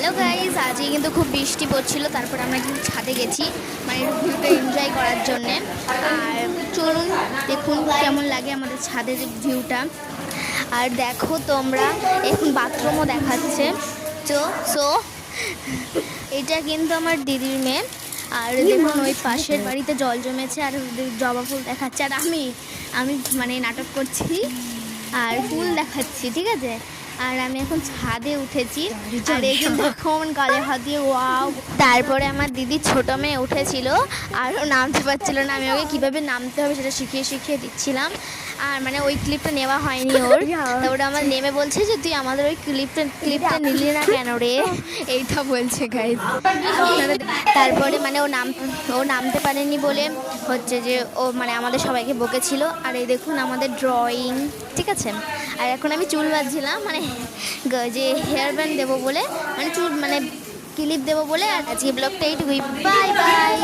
Hello guys, আজকে কিন্তু খুব বৃষ্টি পড়ছিল। তারপর আমরা কিন্তু ছাদে গেছি, মানে ভিউটা এনজয় করার জন্যে। আর চলুন দেখুন কেমন লাগে আমাদের ছাদের ভিউটা। আর দেখো তোমরা, এখন বাথরুমও দেখাচ্ছে। সো এটা কিন্তু আমার দিদির মেয়ে। আর দেখুন ওই পাশের বাড়িতে জল জমেছে আর জবা ফুল দেখাচ্ছে। আর আমি মানে নাটক করছি আর ফুল দেখাচ্ছি, ঠিক আছে। আর আমি এখন ছাদে উঠেছি আর এই যে দেখুন কালে হাত দিয়ে ওয়াও। তারপরে আমার দিদি ছোট মেয়ে উঠেছিল আর ও নামতে পারছিল না, আমি ওকে কীভাবে নামতে হবে সেটা শিখিয়ে দিচ্ছিলাম। আর মানে ওই ক্লিপটা নেওয়া হয়নি ওর, তারপরে আমার নেমে বলছে যে তুই আমাদের ওই ক্লিপটা নিলি না কেন রে, এইটা বলছে গাইস। তারপরে মানে ও নামতে পারেনি বলে হচ্ছে যে ও মানে আমাদের সবাইকে বকেছিল। আর এই দেখুন আমাদের ড্রয়িং, ঠিক আছে। আর এখন আমি চুল বাঁধছিলাম, মানে যে হেয়ার ব্যান্ড দেবো বলে, মানে চুল মানে ক্লিপ দেবো বলে। আর আজকে ব্লগটা এইটুকুই, বাই বাই।